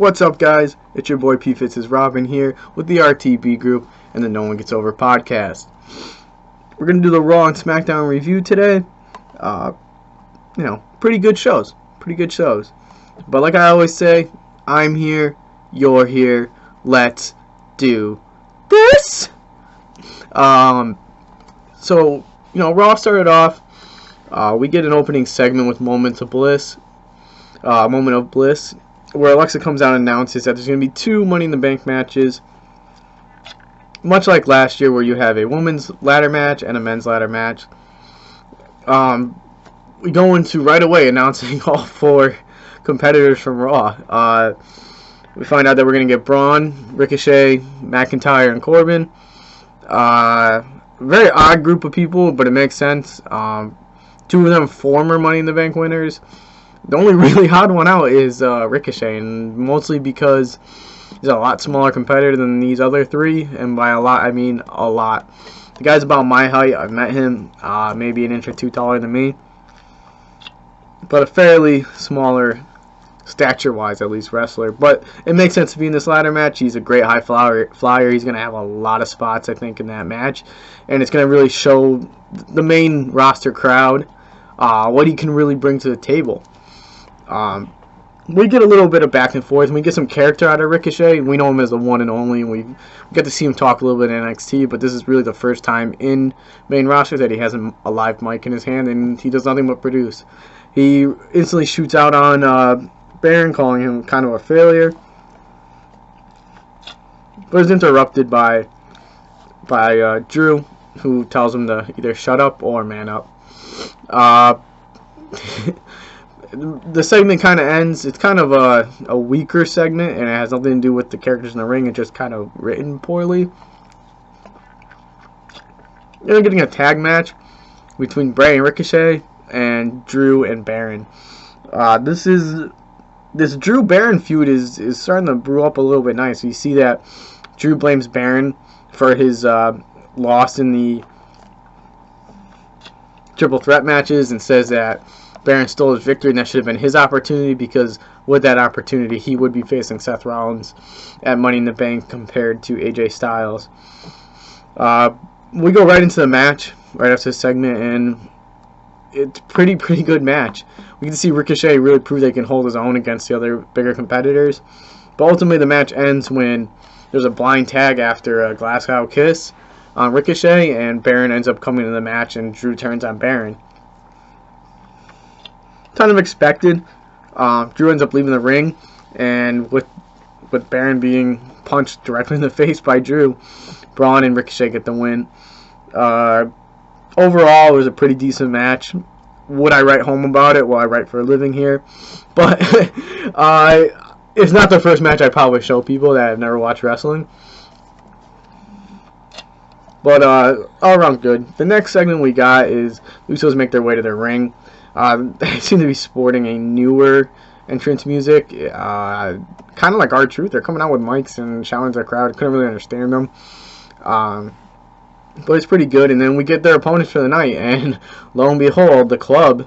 What's up, guys? It's your boy P Fitz Robin here with the RTB group and the No One Gets Over podcast. We're gonna do the Raw and SmackDown review today. Pretty good shows. But like I always say, I'm here, you're here. Let's do this. Raw started off. We get an opening segment with Moment of Bliss, where Alexa comes out and announces that there's going to be 2 Money in the Bank matches, much like last year where you have a women's ladder match and a men's ladder match. We go into right away announcing all 4 competitors from Raw. We find out that we're going to get Braun, Ricochet, McIntyre, and Corbin. Very odd group of people, but it makes sense. 2 of them former Money in the Bank winners. The only really odd one out is Ricochet, and mostly because he's a lot smaller competitor than these other 3, and by a lot, I mean a lot. The guy's about my height. I've met him, maybe an inch or 2 taller than me, but a fairly smaller, stature-wise at least, wrestler. But it makes sense to be in this ladder match. He's a great high flyer. He's going to have a lot of spots, I think, in that match, and it's going to really show the main roster crowd what he can really bring to the table. We get a little bit of back and forth, and we get some character out of Ricochet. We know him as the one and only, and we get to see him talk a little bit in NXT, but this is really the first time in main roster that he has a live mic in his hand, and he does nothing but produce. He instantly shoots out on Baron, calling him kind of a failure, but is interrupted by Drew, who tells him to either shut up or man up. The segment kind of ends. It's kind of a weaker segment, and it has nothing to do with the characters in the ring. It's just kind of written poorly. You're getting a tag match between Bray and Ricochet and Drew and Baron. This Drew Baron feud is starting to brew up a little bit nice. You see that Drew blames Baron for his loss in the triple threat matches and says that Baron stole his victory and that should have been his opportunity, because with that opportunity he would be facing Seth Rollins at Money in the Bank compared to AJ Styles. We go right into the match right after this segment, and it's pretty good match. We can see Ricochet really prove they can hold his own against the other bigger competitors, but ultimately the match ends when there's a blind tag after a Glasgow kiss on Ricochet, and Baron ends up coming to the match, and Drew turns on Baron. Kind of expected. Drew ends up leaving the ring, and with Baron being punched directly in the face by Drew, Braun and Ricochet get the win. Overall, it was a pretty decent match. Would I write home about it? Well, I write for a living here, but it's not the first match I probably show people that have never watched wrestling. But all around good. The next segment we got is Usos make their way to their ring. They seem to be sporting a newer entrance music, kind of like R-Truth. They're coming out with mics and challenge the crowd. Couldn't really understand them, but it's pretty good. And then we get their opponents for the night, and lo and behold, the Club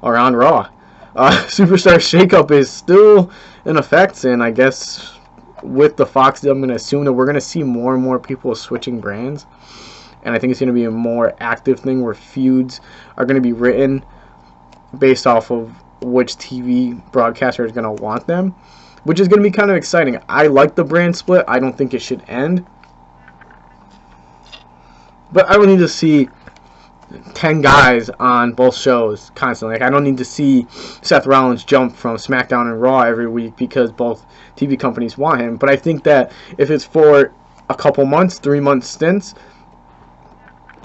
are on Raw. Superstar Shakeup is still in effect, and I guess with the Fox deal, I'm going to assume that we're going to see more and more people switching brands, and I think it's going to be a more active thing where feuds are going to be written based off of which TV broadcaster is going to want them, which is going to be kind of exciting. I like the brand split. I don't think it should end, but I don't need to see 10 guys on both shows constantly. Like, I don't need to see Seth Rollins jump from SmackDown and Raw every week because both TV companies want him. But I think that if it's for a couple months, 3-month stints,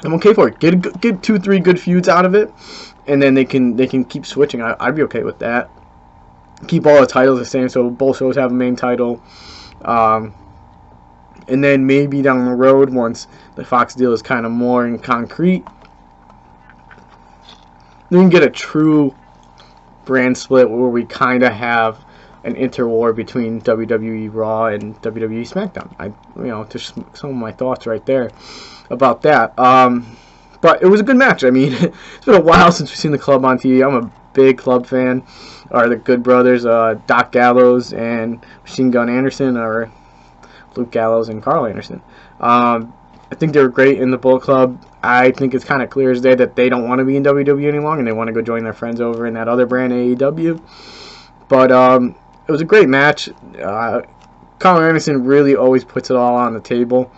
I'm okay for it. Get 2-3 good feuds out of it, and then they can keep switching. I'd be okay with that. Keep all the titles the same, so both shows have a main title. And then maybe down the road, once the Fox deal is kind of more in concrete, then you can get a true brand split where we kind of have an interwar between WWE Raw and WWE SmackDown. Just some of my thoughts right there about that. But it was a good match. I mean, it's been a while since we've seen the Club on TV. I'm a big club fan are the Good Brothers, Doc Gallows and Machine Gun Anderson, or Luke Gallows and Carl Anderson. I think they were great in the Bullet Club. I think it's kind of clear as day that they don't want to be in WWE any longer and they want to go join their friends over in that other brand, AEW. But it was a great match. Carl Anderson really always puts it all on the table.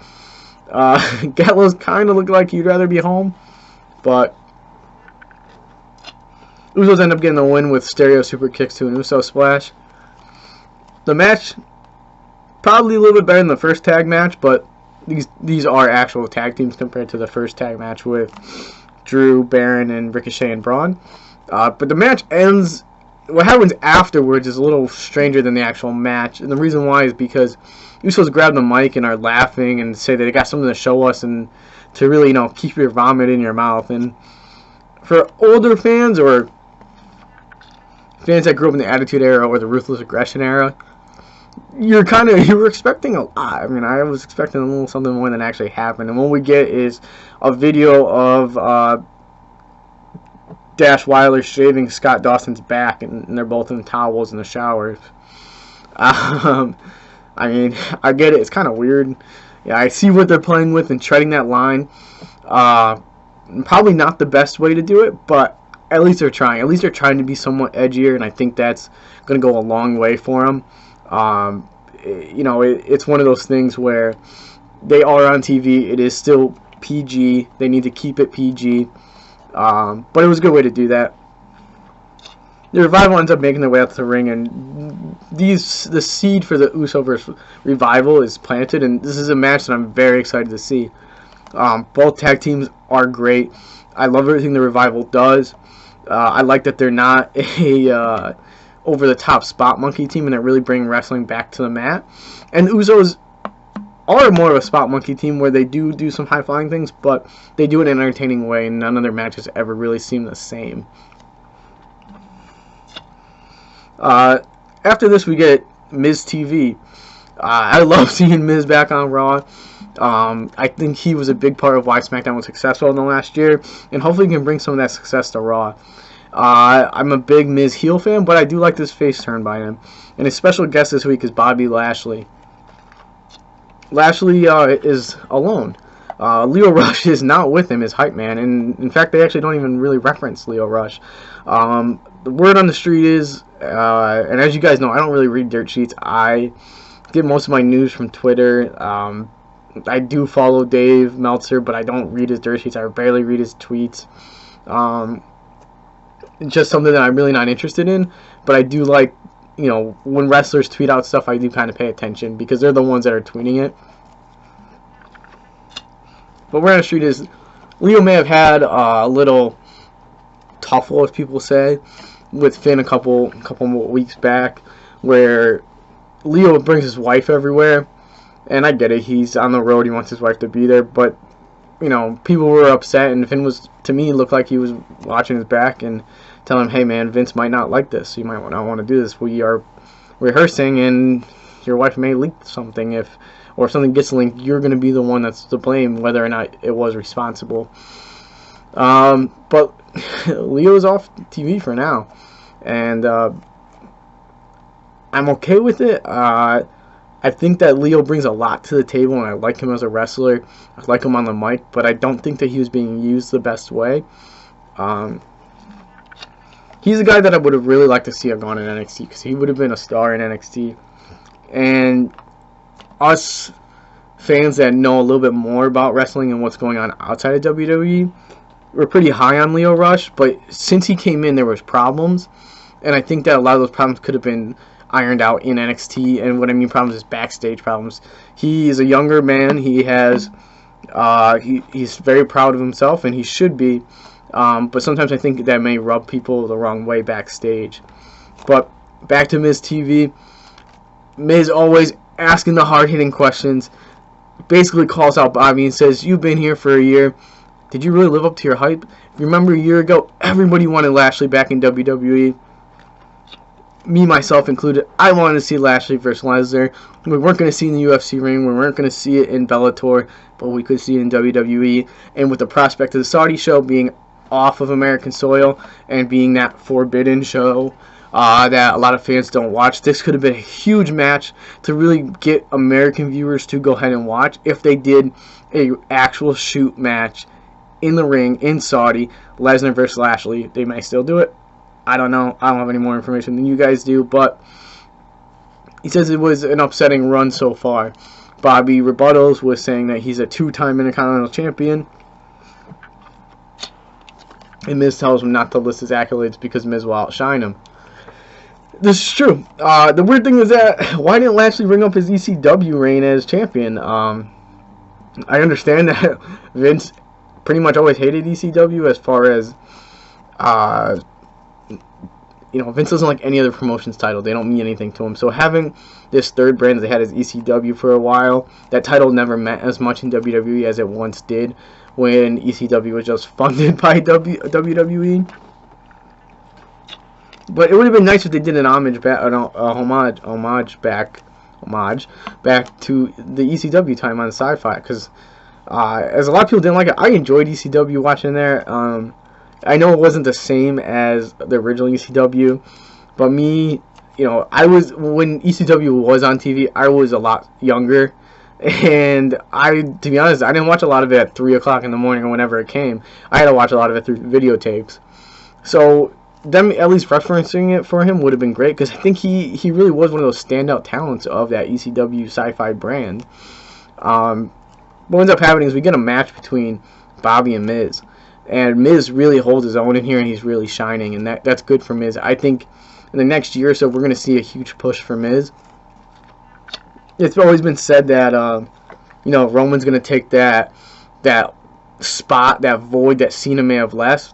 Gallows kind of looked like he'd rather be home, but Usos end up getting the win with stereo super kicks to an Uso splash. The match, probably a little bit better than the first tag match, but these are actual tag teams compared to the first tag match with Drew, Baron, and Ricochet and Braun. But the match ends. What happens afterwards is a little stranger than the actual match, and the reason why is because Usos grab the mic and are laughing and say that they got something to show us and to really, keep your vomit in your mouth. And for older fans or fans that grew up in the Attitude Era or the Ruthless Aggression Era, you were expecting a lot. I mean, I was expecting a little something more than actually happened. And what we get is a video of Dash Wilder shaving Scott Dawson's back, and they're both in towels in the showers. I mean, I get it. It's kind of weird. Yeah, I see what they're playing with and treading that line. Probably not the best way to do it, but at least they're trying. At least they're trying to be somewhat edgier, and I think that's going to go a long way for them. It's one of those things where they are on TV. It is still PG. They need to keep it PG. But it was a good way to do that. The Revival ends up making their way out to the ring, and the seed for the Uso versus Revival is planted, and this is a match that I'm very excited to see. Both tag teams are great. I love everything the Revival does. I like that they're not a over-the-top spot monkey team, and they're really bringing wrestling back to the mat. And the Usos are more of a spot monkey team where they do some high-flying things, but they do it in an entertaining way, and none of their matches ever really seem the same. After this, we get Miz TV. I love seeing Miz back on Raw. I think he was a big part of why SmackDown was successful in the last year, and hopefully he can bring some of that success to Raw. I'm a big Miz heel fan, but I do like this face turn by him. And his special guest this week is Bobby Lashley. Lashley is alone. Leo Rush is not with him, his hype man, and in fact they actually don't even really reference Leo Rush. The word on the street is, and as you guys know, I don't really read dirt sheets. I get most of my news from Twitter. I do follow Dave Meltzer, but I don't read his dirt sheets. I barely read his tweets. It's just something that I'm really not interested in, but I do like, when wrestlers tweet out stuff, I do kind of pay attention because they're the ones that are tweeting it. But word on the street is Leo may have had a little tuffle, as people say, with Finn a couple weeks back, where Leo brings his wife everywhere, and I get it. He's on the road. He wants his wife to be there, but people were upset, and Finn to me, looked like he was watching his back and telling him, hey man, Vince might not like this. You might not want to do this. We are rehearsing, and your wife may leak something. If something gets linked, you're going to be the one that's to blame, whether or not it was responsible. But Leo's off TV for now, and I'm okay with it. I think that Leo brings a lot to the table, and I like him as a wrestler. I like him on the mic, but I don't think that he was being used the best way. He's a guy that I would have really liked to see have gone in NXT, because he would have been a star in NXT. And us fans that know a little bit more about wrestling and what's going on outside of WWE, we're pretty high on Leo Rush, but since he came in, there was problems, and I think that a lot of those problems could have been ironed out in NXT. And what I mean problems is backstage problems. He is a younger man. He has he's very proud of himself, and he should be, but sometimes I think that may rub people the wrong way backstage. But back to Miz TV. Miz always asking the hard-hitting questions, basically calls out Bobby and says, you've been here for a year. Did you really live up to your hype? If you remember a year ago, everybody wanted Lashley back in WWE. Me, myself included. I wanted to see Lashley versus Lesnar. We weren't going to see it in the UFC ring. We weren't going to see it in Bellator, but we could see it in WWE. And with the prospect of the Saudi show being off of American soil and being that forbidden show that a lot of fans don't watch. This could have been a huge match to really get American viewers to go ahead and watch if they did a actual shoot match in the ring in Saudi, Lesnar versus Lashley. They may still do it. I don't know. I don't have any more information than you guys do, but he says it was an upsetting run so far. Bobby rebuttals was saying that he's a 2-time Intercontinental Champion. And Miz tells him not to list his accolades because Miz will outshine him. This is true. The weird thing is that why didn't Lashley bring up his ECW reign as champion? I understand that Vince pretty much always hated ECW as far as, you know, Vince doesn't like any other promotion's title. They don't mean anything to him. So having this third brand that they had as ECW for a while, that title never meant as much in WWE as it once did when ECW was just funded by WWE. But it would have been nice if they did an homage back, homage back to the ECW time on Sci-Fi, because as a lot of people didn't like it, I enjoyed ECW watching there. I know it wasn't the same as the original ECW, but me, you know, when ECW was on TV, I was a lot younger, and to be honest, I didn't watch a lot of it at 3 o'clock in the morning or whenever it came. I had to watch a lot of it through videotapes. So them at least referencing it for him would have been great, because I think he really was one of those standout talents of that ECW Sci-Fi brand. What ends up happening is we get a match between Bobby and Miz, and Miz really holds his own in here, and he's really shining, and that's good for Miz. I think in the next year or so we're going to see a huge push for Miz. It's always been said that you know, Roman's going to take that spot, that void that Cena may have left.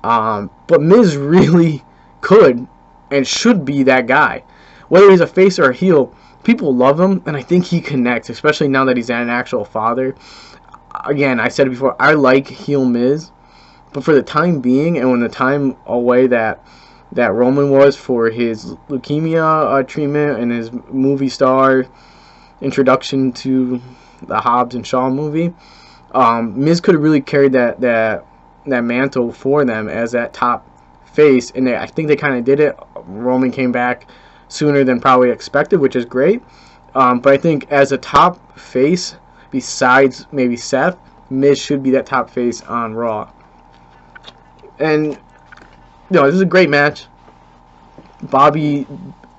But Miz really could and should be that guy. Whether he's a face or a heel, people love him, and I think he connects, especially now that he's an actual father. Again, I said it before, I like heel Miz, but for the time being, and when the time away that Roman was for his leukemia treatment and his movie star introduction to the Hobbs and Shaw movie, Miz could have really carried that mantle for them as that top face, and I think they kind of did it. Roman came back sooner than probably expected, which is great, but I think as a top face, besides maybe Seth, Miz should be that top face on Raw. And you know, this is a great match. Bobby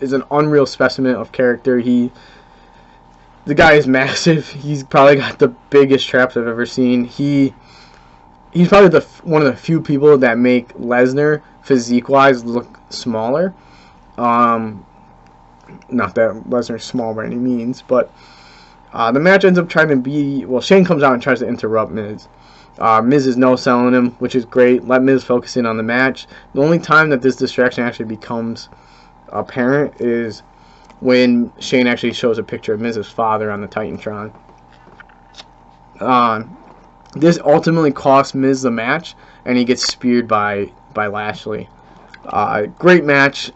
is an unreal specimen of character. The guy is massive. He's probably got the biggest traps I've ever seen. He's probably one of the few people that make Lesnar physique-wise look smaller. Not that Lesnar's small by any means, but the match ends up trying to be... Well, Shane comes out and tries to interrupt Miz. Miz is no-selling him, which is great. Let Miz focus in on the match. The only time that this distraction actually becomes apparent is when Shane actually shows a picture of Miz's father on the Titantron. This ultimately costs Miz the match, and he gets speared by Lashley. Great match.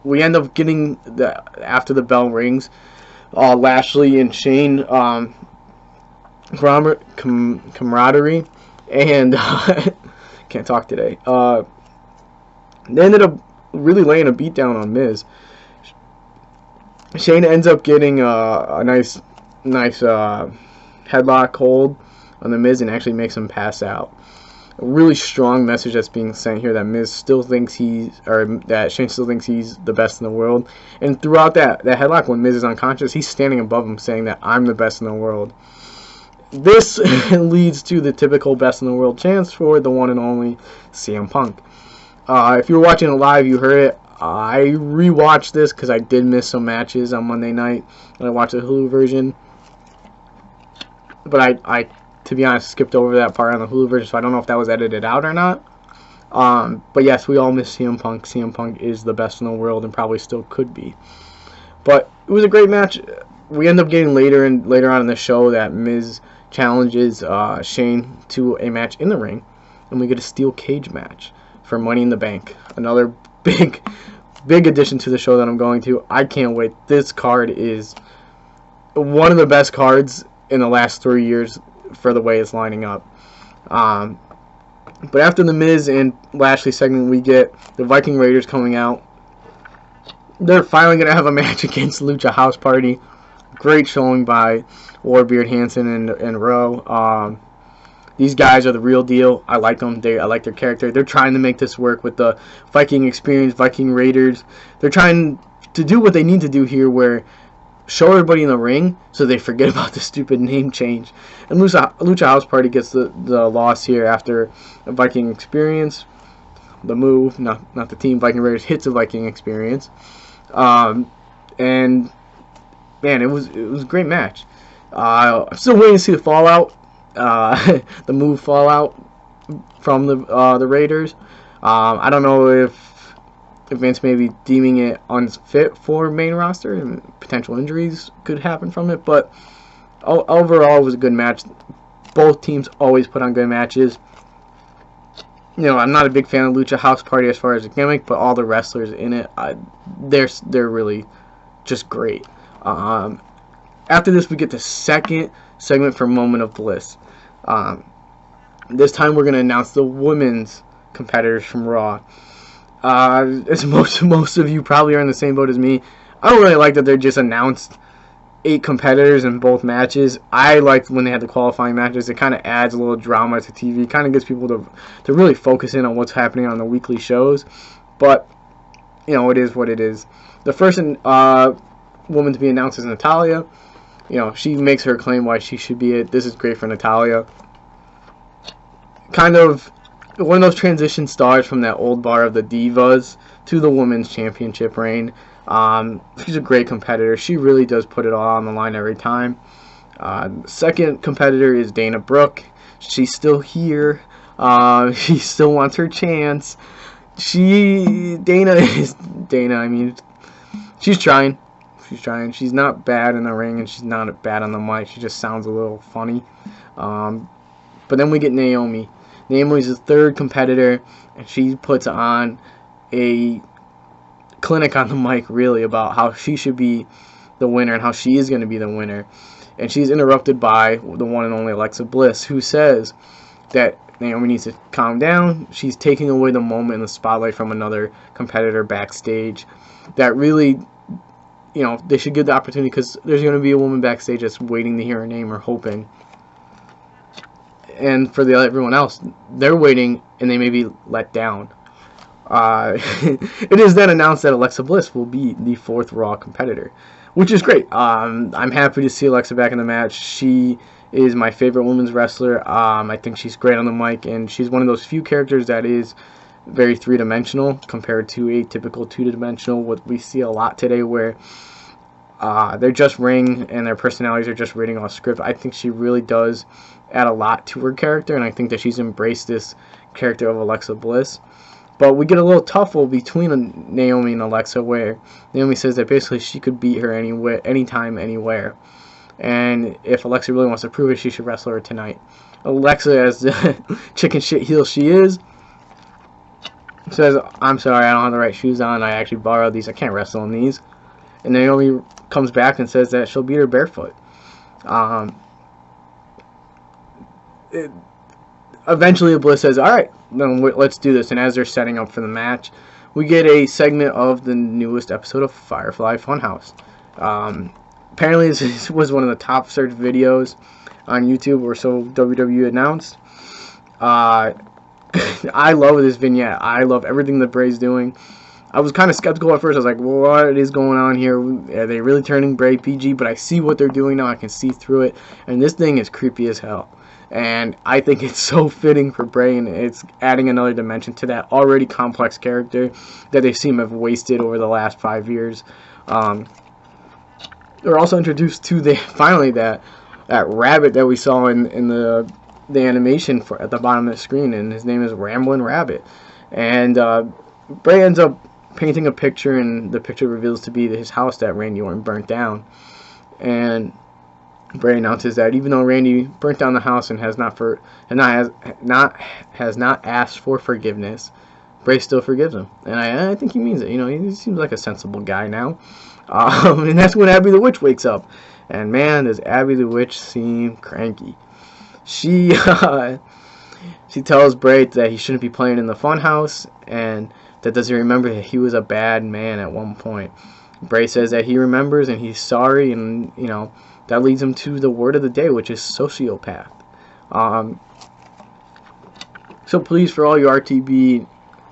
We end up getting, after the bell rings, Lashley and Shane camaraderie, and can't talk today. They ended up really laying a beat down on Miz. Shane ends up getting a nice headlock hold on the Miz and actually makes him pass out. A really strong message that's being sent here, that Miz still thinks that Shane still thinks he's the best in the world. And throughout that headlock, when Miz is unconscious, he's standing above him saying that I'm the best in the world. This leads to the typical best in the world chance for the one and only CM Punk. If you were watching it live, you heard it. I rewatched this because I did miss some matches on Monday night, and I watched the Hulu version. But I to be honest, skipped over that part on the Hulu version, so I don't know if that was edited out or not. But yes, we all miss CM Punk. CM Punk is the best in the world and probably still could be. But it was a great match. We end up getting later on in the show that Miz challenges Shane to a match in the ring, and we get a steel cage match for Money in the Bank. Another big addition to the show that I'm going to. I can't wait. This card is one of the best cards in the last 3 years for the way it's lining up. But after the Miz and Lashley segment, we get the Viking Raiders coming out. They're finally going to have a match against Lucha House Party. Great showing by Warbeard, Hansen, and Rowe. These guys are the real deal. I like them. I like their character. They're trying to make this work with the Viking experience, Viking Raiders. They're trying to do what they need to do here, where show everybody in the ring so they forget about the stupid name change. And Lucha House Party gets the loss here after a Viking experience. The move, not the team. Viking Raiders hits a Viking experience. And man, it was a great match. I'm still waiting to see the fallout. The move fallout from the Raiders. I don't know if Vince may be deeming it unfit for main roster and potential injuries could happen from it, but overall it was a good match. Both teams always put on good matches. You know, I'm not a big fan of Lucha House Party as far as a gimmick, but all the wrestlers in it, they're really just great. After this, we get the second segment for Moment of Bliss. This time we're going to announce the women's competitors from Raw. As most of you probably are in the same boat as me, I don't really like that they just announced 8 competitors in both matches. I like when they had the qualifying matches. It kind of adds a little drama to TV. Kind of gets people to really focus in on what's happening on the weekly shows. But, you know, it is what it is. The first woman to be announced is Natalya. You know, she makes her claim why she should be it. This is great for Natalya. Kind of one of those transition stars from that old bar of the Divas to the Women's Championship reign. She's a great competitor. She really does put it all on the line every time. Second competitor is Dana Brooke. She's still here. She still wants her chance. Dana. I mean, she's trying. She's not bad in the ring, and she's not bad on the mic. She just sounds a little funny. But then we get Naomi. Naomi's the third competitor, and she puts on a clinic on the mic, really, about how she should be the winner and how she is going to be the winner. And she's interrupted by the one and only Alexa Bliss, who says that Naomi needs to calm down. She's taking away the moment and the spotlight from another competitor backstage. That really, you know, they should give the opportunity, because there's going to be a woman backstage that's waiting to hear her name or hoping. And for everyone else, they're waiting and they may be let down. It is then announced that Alexa Bliss will be the 4th Raw competitor, which is great. I'm happy to see Alexa back in the match. She is my favorite women's wrestler. I think she's great on the mic, and she's one of those few characters that is very three-dimensional compared to a typical two-dimensional, what we see a lot today, where they're just ring and their personalities are just reading off script. I think she really does add a lot to her character, and I think that she's embraced this character of Alexa Bliss. But we get a little tuffle between Naomi and Alexa, where Naomi says that basically she could beat her anywhere, anytime, anywhere. And if Alexa really wants to prove it, she should wrestle her tonight. Alexa, as the chicken shit heel she is, says, "I'm sorry, I don't have the right shoes on. I actually borrowed these. I can't wrestle in these." And Naomi comes back and says that she'll beat her barefoot. Eventually, Bliss says, "All right, then let's do this." And as they're setting up for the match, we get a segment of the newest episode of Firefly Funhouse. Apparently, this was one of the top search videos on YouTube, or so WWE announced. I love this vignette. I love everything that Bray's doing. I was kind of skeptical at first. I was like, what is going on here? Are they really turning Bray PG? But I see what they're doing now. I can see through it. And this thing is creepy as hell. And I think it's so fitting for Bray, and it's adding another dimension to that already complex character that they seem to have wasted over the last 5 years. We're also introduced to finally that rabbit that we saw in the animation at the bottom of the screen, and his name is Ramblin' Rabbit. And Bray ends up painting a picture, and the picture reveals to be his house that Randy Orton burnt down. And Bray announces that even though Randy burnt down the house and has not asked for forgiveness, Bray still forgives him, and I think he means it. You know, he seems like a sensible guy now. And that's when Abby the Witch wakes up, and man, does Abby the Witch seem cranky. She She tells Bray that he shouldn't be playing in the funhouse, and that does he remember that he was a bad man at one point. Bray says that he remembers and he's sorry, and that leads him to the word of the day, which is sociopath. So please, for all you RTB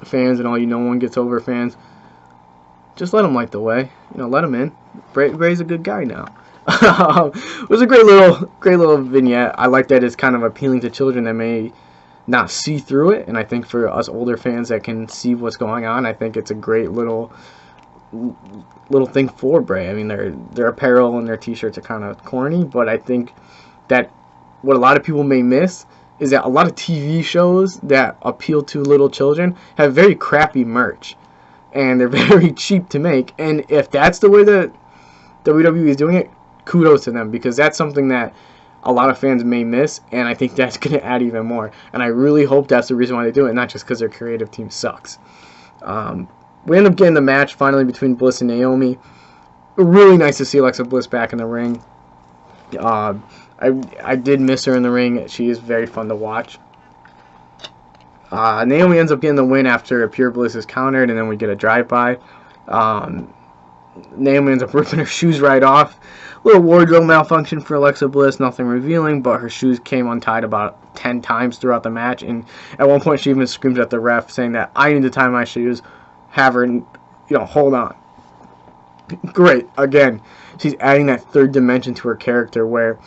fans and all you No One Gets Over fans, just let him light the way. Let him in. Bray's a good guy now. It was a great little vignette. I like that it's kind of appealing to children that may not see through it, and I think for us older fans that can see what's going on, I think it's a great little thing for Bray. I mean, their apparel and their t-shirts are kind of corny, but I think that what a lot of people may miss is that a lot of TV shows that appeal to little children have very crappy merch, and they're very cheap to make. And if that's the way that WWE is doing it, kudos to them, because that's something that a lot of fans may miss, and I think that's going to add even more. And I really hope that's the reason why they do it, not just because their creative team sucks. We end up getting the match finally between Bliss and Naomi. Really nice to see Alexa Bliss back in the ring. I did miss her in the ring. She is very fun to watch. Naomi ends up getting the win after a Pure Bliss is countered, and then we get a drive-by. Naomi ends up ripping her shoes right off. Little wardrobe malfunction for Alexa Bliss, nothing revealing, but her shoes came untied about 10 times throughout the match, and at one point she even screams at the ref saying that I need to tie my shoes, have her, hold on. Great. Again, she's adding that third dimension to her character where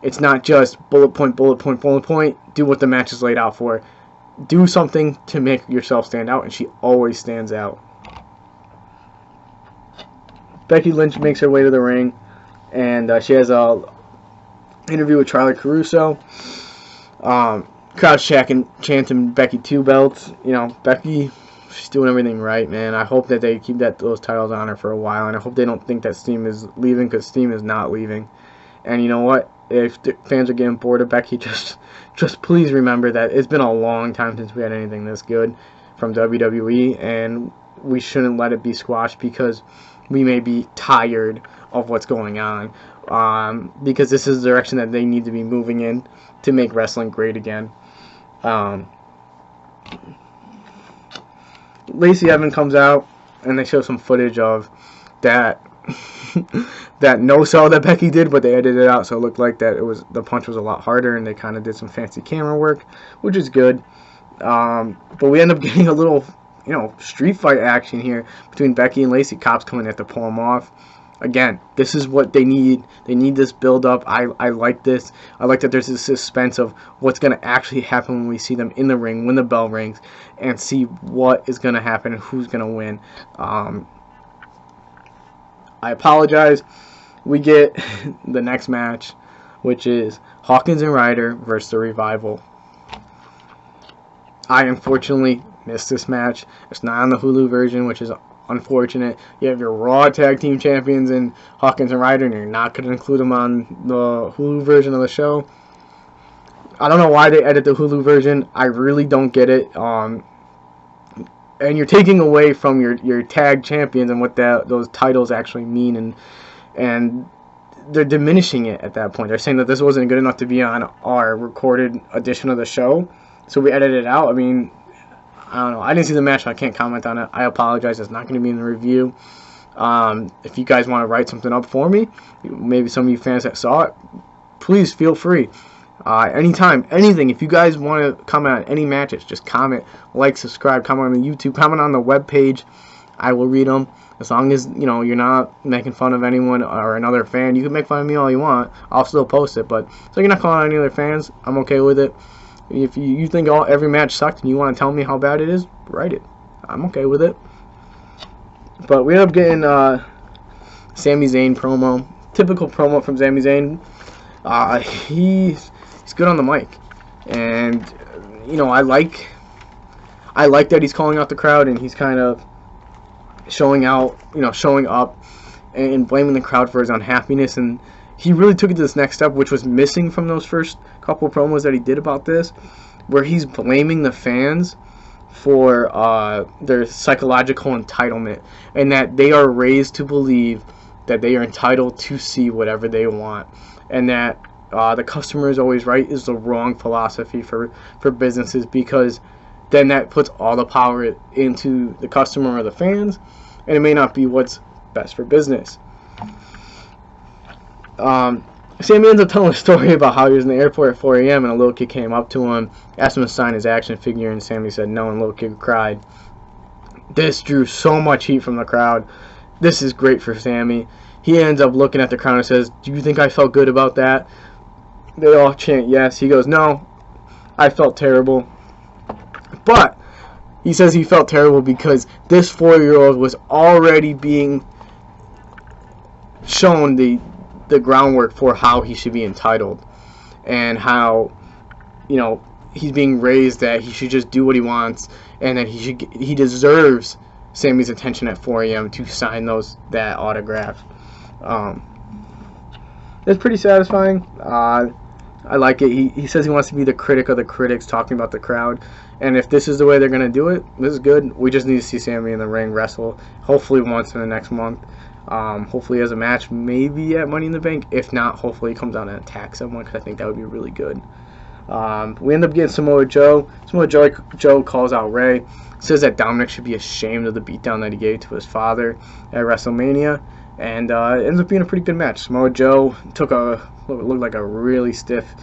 it's not just bullet point, bullet point, bullet point, do what the match is laid out for. Do something to make yourself stand out, and she always stands out. Becky Lynch makes her way to the ring, and she has a interview with Charlie Caruso. Crowd's chanting Becky 2 belts. Becky, she's doing everything right, man. I hope that they keep those titles on her for a while, and I hope they don't think that Steam is leaving, because Steam is not leaving. And you know what? If the fans are getting bored of Becky, just please remember that it's been a long time since we had anything this good from WWE, and we shouldn't let it be squashed because we may be tired of what's going on, because this is the direction that they need to be moving in to make wrestling great again. Lacey Evans comes out, and they show some footage of that that no-sell that Becky did, but they edited it out so it looked like that the punch was a lot harder, and they kind of did some fancy camera work, which is good. But we end up getting a little street fight action here between Becky and Lacey. Cops coming in to pull them off. Again, this is what they need. They need this build-up. I like this. I like that there's this suspense of what's going to actually happen when we see them in the ring, when the bell rings, and see what is going to happen and who's going to win. I apologize. We get the next match, which is Hawkins and Ryder versus the Revival. I unfortunately missed this match. It's not on the Hulu version, which is unfortunate. You have your Raw Tag Team Champions in Hawkins and Ryder, and you're not going to include them on the Hulu version of the show. I don't know why they edit the Hulu version. I really don't get it. And you're taking away from your tag champions and what those titles actually mean, and they're diminishing it at that point. They're saying that this wasn't good enough to be on our recorded edition of the show, so we edited it out. I mean, I don't know. I didn't see the match, so I can't comment on it. I apologize. It's not going to be in the review. If you guys want to write something up for me, maybe some of you fans that saw it, please feel free. Anytime, anything. If you guys want to comment on any matches, just comment, like, subscribe, comment on the YouTube, comment on the webpage. I will read them. As long as you're not making fun of anyone or another fan, you can make fun of me all you want. I'll still post it. But so you're not calling out any other fans, I'm okay with it. If you think every match sucked and you want to tell me how bad it is, write it. I'm okay with it. But we end up getting Sami Zayn promo. Typical promo from Sami Zayn. He's good on the mic, and I like that he's calling out the crowd, and he's kind of showing up and blaming the crowd for his unhappiness. And he really took it to this next step, which was missing from those first couple promos that he did about this, where he's blaming the fans for their psychological entitlement, and that they are raised to believe that they are entitled to see whatever they want, and that the customer is always right is the wrong philosophy for businesses, because then that puts all the power into the customer or the fans, and it may not be what's best for business. Sammy ends up telling a story about how he was in the airport at 4 a.m. and a little kid came up to him, asked him to sign his action figure, and Sammy said no, and the little kid cried. This drew so much heat from the crowd. This is great for Sammy. He ends up looking at the crowd and says, "Do you think I felt good about that?" They all chant yes. He goes, "No, I felt terrible." But he says he felt terrible because this 4-year-old was already being shown the groundwork for how he should be entitled, and how, you know, he's being raised that he should just do what he wants, and that he deserves Sammy's attention at 4 a.m. to sign that autograph. It's pretty satisfying. I like it. He says he wants to be the critic of the critics, talking about the crowd. And if this is the way they're going to do it, this is good. We just need to see Sammy in the ring wrestle, hopefully once in the next month. Hopefully he has a match, maybe at Money in the Bank. If not, hopefully he comes out and attacks someone, because I think that would be really good. We end up getting Samoa Joe. Samoa Joe calls out Ray. Says that Dominic should be ashamed of the beatdown that he gave to his father at WrestleMania. And it ends up being a pretty good match. Samoa Joe took what looked like a really stiff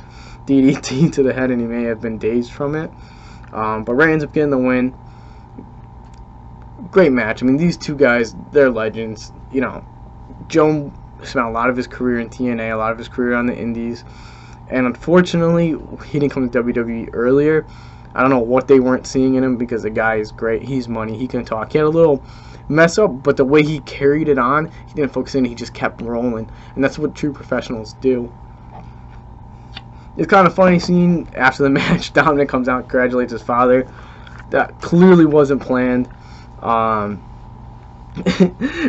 DDT to the head, and he may have been dazed from it. But Ray ends up getting the win. Great match. I mean, these two guys, they're legends. You know, Joe spent a lot of his career in TNA, a lot of his career on the Indies. And unfortunately, he didn't come to WWE earlier. I don't know what they weren't seeing in him, because the guy is great. He's money. He can talk. He had a little mess up, but the way he carried it on, he didn't focus in. He just kept rolling. And that's what true professionals do. It's kind of funny seeing after the match, Dominic comes out and congratulates his father. That clearly wasn't planned.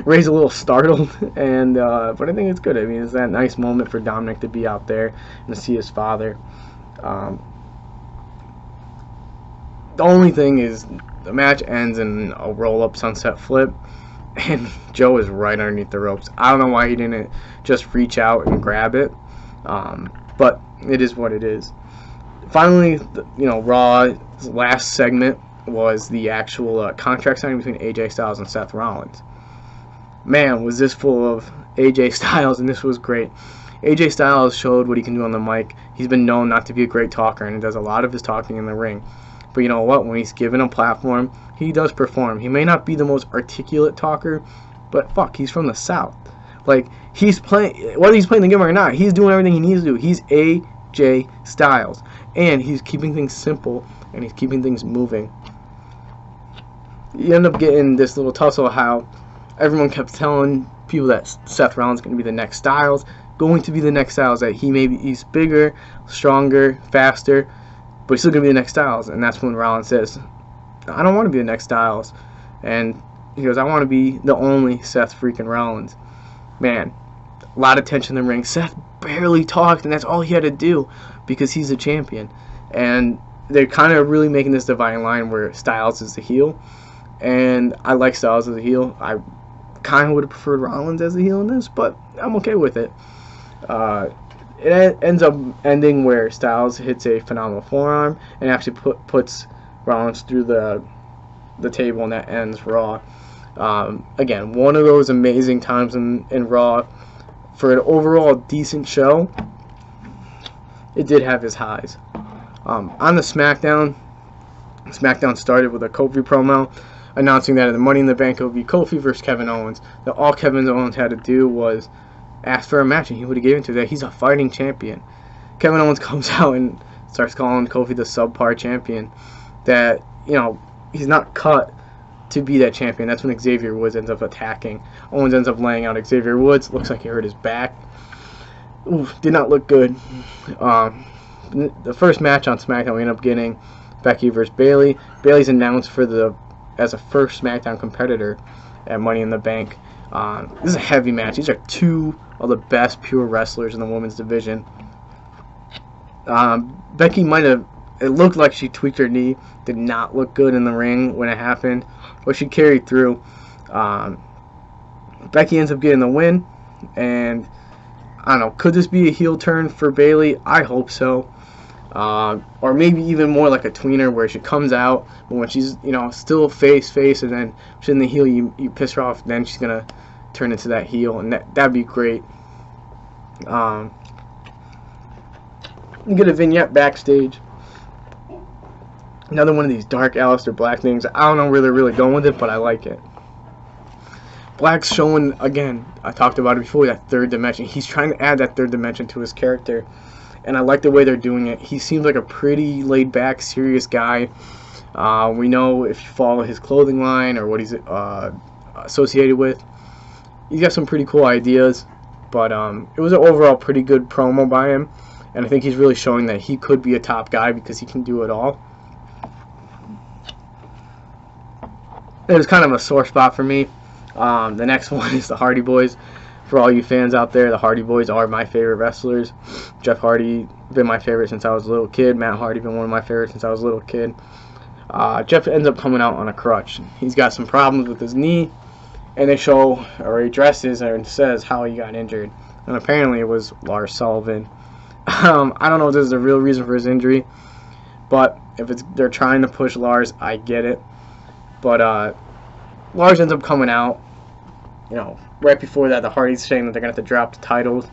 Ray's a little startled, and but I think it's good. I mean, it's that nice moment for Dominic to be out there and to see his father. The only thing is, the match ends in a roll-up sunset flip, and Joe is right underneath the ropes. I don't know why he didn't just reach out and grab it, but it is what it is. Finally, you know, Raw's last segment was the actual contract signing between AJ Styles and Seth Rollins. Man, was this full of AJ Styles, and this was great. AJ Styles showed what he can do on the mic. He's been known not to be a great talker, and he does a lot of his talking in the ring. But you know what? When he's given a platform, he does perform. He may not be the most articulate talker, but fuck, he's from the South. Like, he's playing, whether he's playing the game or not, he's doing everything he needs to do. He's AJ Styles, and he's keeping things simple, and he's keeping things moving. You end up getting this little tussle how everyone kept telling people that Seth Rollins is going to be the next Styles, that he's bigger, stronger, faster, but he's still going to be the next Styles. And that's when Rollins says, I don't want to be the next Styles. And he goes, I want to be the only Seth freaking Rollins. Man, a lot of tension in the ring. Seth barely talked, and that's all he had to do, because he's a champion. And they're kind of really making this dividing line where Styles is the heel. And I like Styles as a heel. I kind of would have preferred Rollins as a heel in this, but I'm okay with it. It ends up ending where Styles hits a phenomenal forearm and actually puts Rollins through the table, and that ends Raw. Again, one of those amazing times in Raw. For an overall decent show, it did have its highs. On the SmackDown started with a Kofi promo announcing that in the Money in the Bank it would be Kofi versus Kevin Owens. That all Kevin Owens had to do was ask for a match, and he would have given it to that. He's a fighting champion. Kevin Owens comes out and starts calling Kofi the subpar champion. That, you know, he's not cut to be that champion. That's when Xavier Woods ends up attacking. Owens ends up laying out Xavier Woods. Looks like he hurt his back. Oof, did not look good. The first match on SmackDown, we end up getting Becky versus Bayley. Bayley's announced as a first SmackDown competitor at Money in the Bank. This is a heavy match. These are two of the best pure wrestlers in the women's division. Becky it looked like she tweaked her knee. Did not look good in the ring when it happened, but she carried through. Becky ends up getting the win, and I don't know. Could this be a heel turn for Bayley? I hope so. Or maybe even more like a tweener where she comes out, but when she's, you know, still face, and then she's in the heel, you piss her off, then she's gonna turn into that heel, and that'd be great. You get a vignette backstage. Another one of these dark Aleister Black things. I don't know where they're really going with it, but I like it. Black's showing, again, I talked about it before, that third dimension. He's trying to add that third dimension to his character, and I like the way they're doing it. He seems like a pretty laid-back, serious guy. We know if you follow his clothing line or what he's associated with, he's got some pretty cool ideas, but it was an overall pretty good promo by him, and I think he's really showing that he could be a top guy because he can do it all. It was kind of a sore spot for me. The next one is the Hardy Boys. For all you fans out there, the Hardy Boys are my favorite wrestlers. Jeff Hardy been my favorite since I was a little kid. Matt Hardy been one of my favorites since I was a little kid. Jeff ends up coming out on a crutch. He's got some problems with his knee, and they show, or he addresses and says how he got injured. And apparently it was Lars Sullivan. I don't know if this is the real reason for his injury, but if they're trying to push Lars, I get it. But Lars ends up coming out, you know, right before that, the Hardys saying that they're going to have to drop the titles.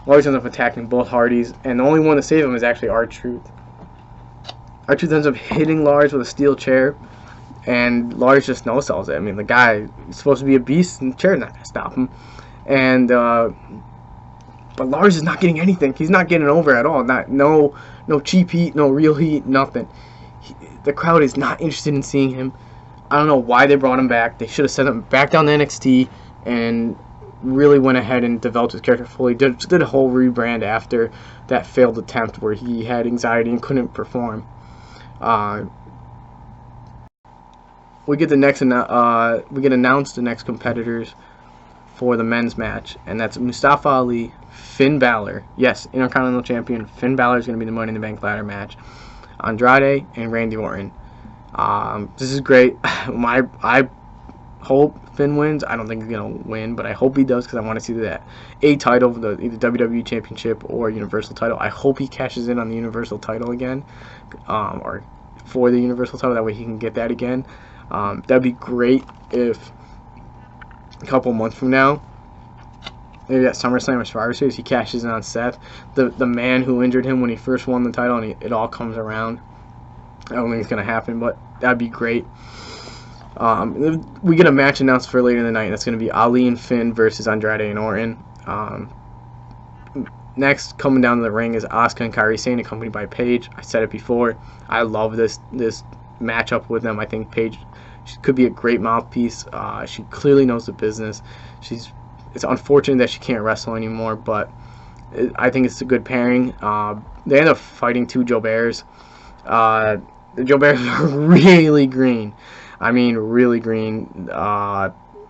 Lars ends up attacking both Hardys, and the only one to save him is actually R-Truth. R-Truth ends up hitting Lars with a steel chair, and Lars just no-sells it. I mean, the guy is supposed to be a beast, and the chair's not going to stop him. And but Lars is not getting anything. He's not getting over at all. No cheap heat, no real heat, nothing. The crowd is not interested in seeing him. I don't know why they brought him back. They should have sent him back down to NXT and really went ahead and developed his character fully. Did a whole rebrand after that failed attempt where he had anxiety and couldn't perform. We get announced the next competitors for the men's match, and that's Mustafa Ali, Finn Balor. Yes, Intercontinental Champion Finn Balor is going to be the Money in the Bank ladder match. Andrade and Randy Orton. This is great. I hope Finn wins. I don't think he's going to win, but I hope he does because I want to see that title, either WWE Championship or Universal title. I hope he cashes in on the Universal title again, or for the Universal title. That way he can get that again. That'd be great if a couple months from now, maybe at SummerSlam or Survivor Series, he cashes in on Seth, the man who injured him when he first won the title, and it all comes around. I don't think it's going to happen, but that'd be great. We get a match announced for later in the night. That's going to be Ali and Finn versus Andrade and Orton. Next, coming down to the ring is Asuka and Kairi Sane, accompanied by Paige. I said it before. I love this matchup with them. I think Paige could be a great mouthpiece. She clearly knows the business. It's unfortunate that she can't wrestle anymore, but I think it's a good pairing. They end up fighting two Joe Bears. The Joe Bears are really green. I mean, really green.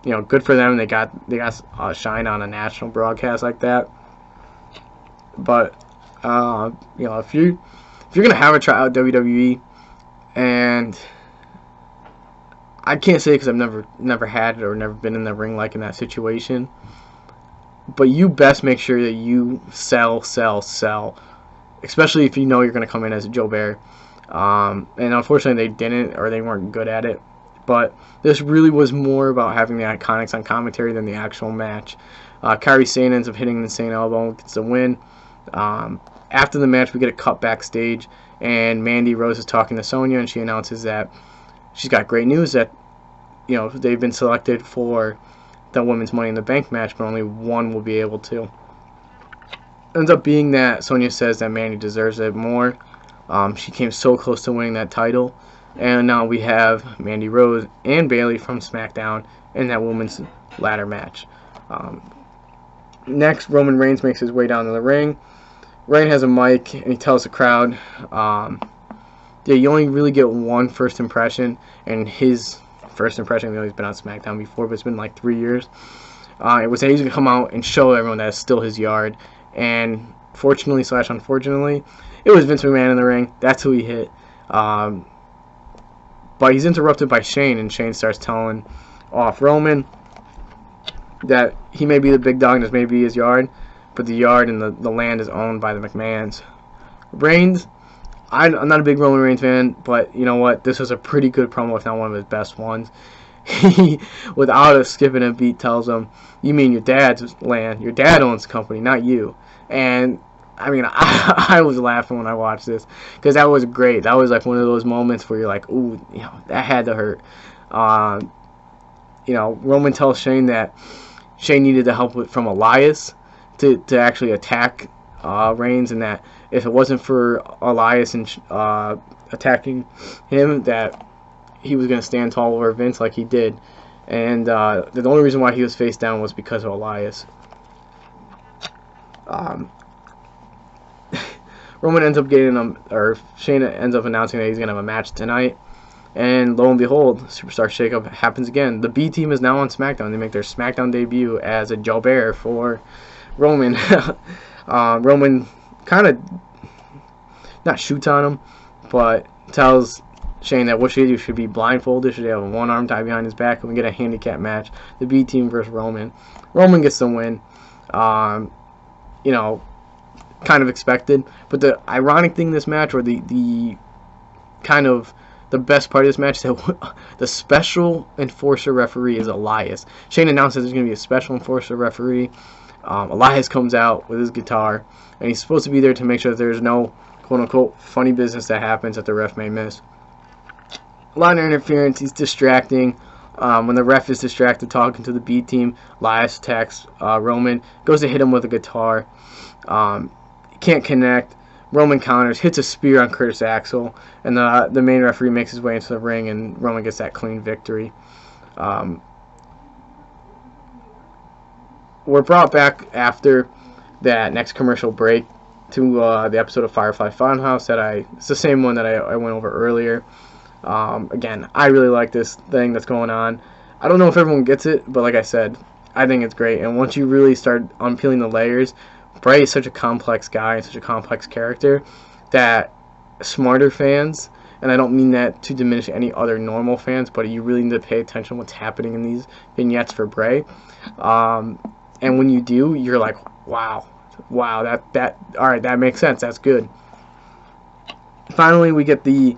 You know, good for them. They got shine on a national broadcast like that. But you know, if you're gonna have a tryout at WWE, and I can't say because I've never had it or never been in the ring like in that situation, but you best make sure that you sell, especially if you know you're gonna come in as a Joe Bear. And unfortunately they didn't, or they weren't good at it. But this really was more about having the Iconics on commentary than the actual match. Kairi Sane ends up hitting an insane elbow, gets the win. After the match, we get a cut backstage, and Mandy Rose is talking to Sonya, and she announces that she's got great news that, you know, they've been selected for the Women's Money in the Bank match, but only one will be able to. Ends up being that Sonya says that Mandy deserves it more. She came so close to winning that title. And now we have Mandy Rose and Bayley from SmackDown in that women's ladder match. Next, Roman Reigns makes his way down to the ring. Reigns has a mic, and he tells the crowd, yeah, you only really get one first impression, and his first impression, he's been on SmackDown before, but it's been like 3 years. It was that he's going to come out and show everyone that it's still his yard. And fortunately / unfortunately, it was Vince McMahon in the ring. That's who he hit. But he's interrupted by Shane, and Shane starts telling off Roman that he may be the big dog and this may be his yard, but but the yard and the land is owned by the McMahons. Reigns, I'm not a big Roman Reigns fan, but you know what? This was a pretty good promo, if not one of his best ones. He, without a skip and a beat, tells him, "You mean your dad's land? Your dad owns the company, not you." And I mean, I was laughing when I watched this because that was great. That was like one of those moments where you're like, "Ooh, you know, that had to hurt." You know, Roman tells Shane that Shane needed the help from Elias to actually attack Reigns, and that if it wasn't for Elias and attacking him, that he was going to stand tall over Vince like he did. And the only reason why he was face down was because of Elias. Roman ends up getting or Shane ends up announcing that he's going to have a match tonight. And lo and behold, Superstar Shakeup happens again. The B team is now on SmackDown. They make their SmackDown debut as a jobber for Roman. Roman kind of not shoots on him, but tells Shane that what should he do should be blindfolded, should he have one arm tied behind his back, and we get a handicap match. The B team versus Roman. Roman gets the win. You know, kind of expected. But the ironic thing in this match, or the kind of the best part of this match, is that the special enforcer referee is Elias. Shane announces there's going to be a special enforcer referee. Elias comes out with his guitar, and he's supposed to be there to make sure that there's no quote-unquote funny business that happens that the ref may miss. A lot of interference. He's distracting. When the ref is distracted talking to the B team, Elias attacks Roman, goes to hit him with a guitar. Can't connect. Roman counters, hits a spear on Curtis Axel, and the main referee makes his way into the ring, and Roman gets that clean victory. We're brought back after that next commercial break to the episode of Firefly Funhouse it's the same one that I went over earlier. Again, I really like this thing that's going on. I don't know if everyone gets it, but like I said, I think it's great. And once you really start unpeeling the layers, Bray is such a complex guy and such a complex character that smarter fans, and I don't mean that to diminish any other normal fans, but you really need to pay attention to what's happening in these vignettes for Bray. And when you do, you're like, wow, that all right, that makes sense. That's good. Finally, we get the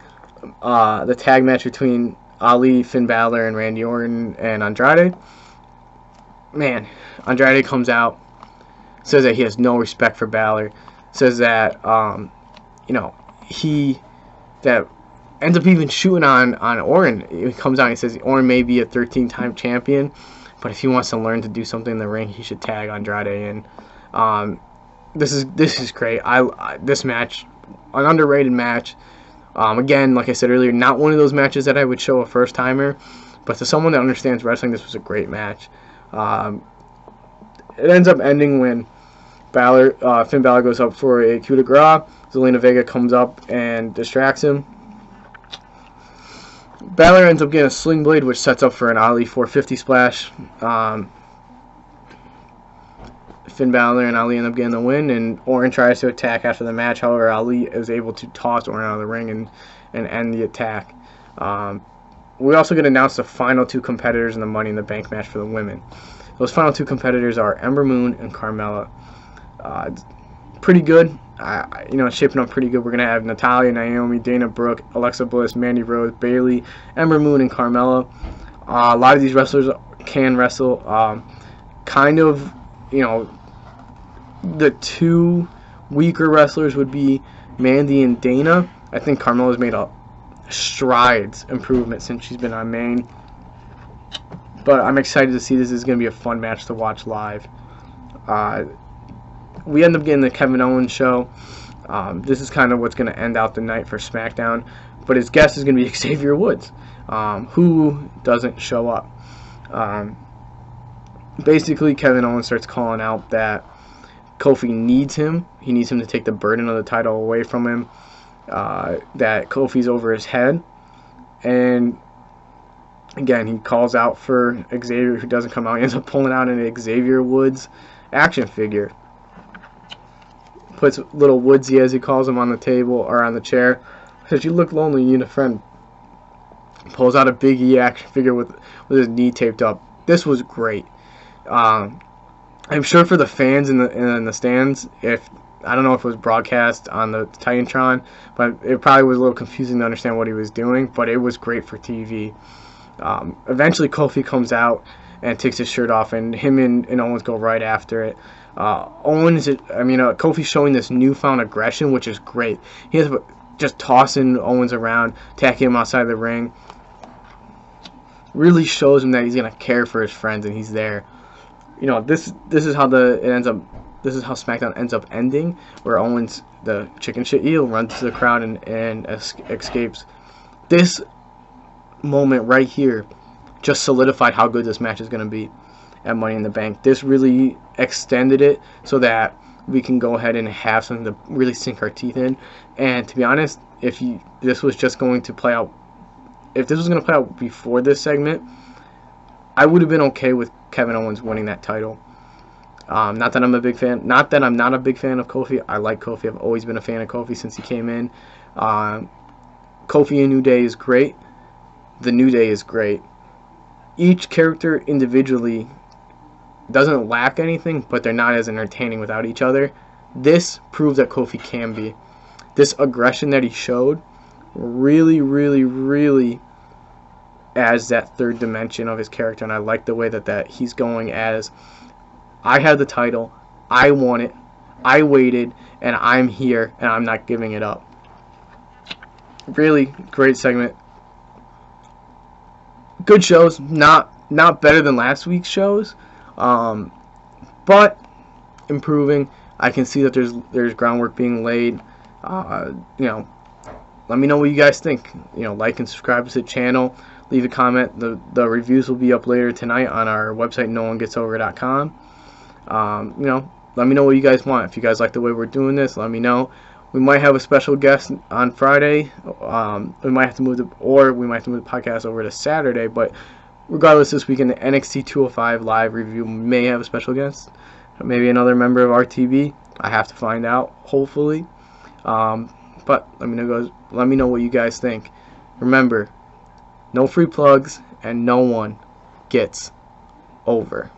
tag match between Ali, Finn Balor, and Randy Orton and Andrade. Man, Andrade comes out, says that he has no respect for Balor, says that you know, that ends up even shooting on Orton. He comes out and he says Orton may be a 13-time champion, but if he wants to learn to do something in the ring, he should tag Andrade in. This is great. This match, an underrated match. Again, like I said earlier, not one of those matches that I would show a first timer, but to someone that understands wrestling, this was a great match. It ends up ending when Finn Balor goes up for a coup de grace. Zelina Vega comes up and distracts him. Balor ends up getting a sling blade, which sets up for an Ali 450 splash. Finn Balor and Ali end up getting the win, and Orton tries to attack after the match. However, Ali is able to toss Orton out of the ring and end the attack. We also get announced the final two competitors in the Money in the Bank match for the women. Those final two competitors are Ember Moon and Carmella. Pretty good. It's shaping up pretty good. We're going to have Natalya, Naomi, Dana Brooke, Alexa Bliss, Mandy Rose, Bayley, Ember Moon, and Carmella. A lot of these wrestlers can wrestle. Kind of, the two weaker wrestlers would be Mandy and Dana. I think Carmella's made a strides improvement since she's been on main. But I'm excited to see this. This is going to be a fun match to watch live. We end up getting the Kevin Owens show. This is kind of what's going to end out the night for SmackDown. But his guest is going to be Xavier Woods, who doesn't show up. Basically, Kevin Owens starts calling out that Kofi needs him. He needs him to take the burden of the title away from him. That Kofi's over his head. And again, he calls out for Xavier, who doesn't come out. He ends up pulling out an Xavier Woods action figure. Puts little Woodsy, as he calls him, on the table or on the chair. Says, "You look lonely, you need a friend." Pulls out a Big E action figure with his knee taped up. This was great. I I'm sure for the fans in the stands, if I don't know if it was broadcast on the Titantron, but it probably was a little confusing to understand what he was doing. But it was great for TV. Eventually, Kofi comes out and takes his shirt off, and him and Owens go right after it. Kofi's showing this newfound aggression, which is great. He has just tossing Owens around, attacking him outside the ring. Really shows him that he's gonna care for his friends and he's there. This is how it ends up. This is how SmackDown ends up ending, where Owens, the chicken shit heel, runs to the crowd and escapes. This moment right here just solidified how good this match is going to be at Money in the Bank. This really extended it so that we can go ahead and have something to really sink our teeth in. And to be honest, if this was going to play out before this segment, I would have been okay with Kevin Owens winning that title. Not that I'm a big fan. Not that I'm not a big fan of Kofi. I like Kofi. I've always been a fan of Kofi since he came in. Kofi and New Day is great. The New Day is great. Each character individually doesn't lack anything, but they're not as entertaining without each other. This proves that Kofi can be. This aggression that he showed really, really, really adds that third dimension of his character, and I like the way that he's going as, I had the title, I won it, I waited, and I'm here, and I'm not giving it up. Really great segment. Good shows, not better than last week's shows, but improving. I can see that there's groundwork being laid. Let me know what you guys think. Like and subscribe to the channel. Leave a comment. The reviews will be up later tonight on our website, NOONEGETSOVER.com. Let me know what you guys want. If you guys like the way we're doing this, let me know. We might have a special guest on Friday. We might have to move the podcast over to Saturday. But regardless, this week in the NXT 205 live review, we may have a special guest. Maybe another member of RTB. I have to find out. Hopefully. But let me know what you guys think. Remember, no free plugs and no one gets over.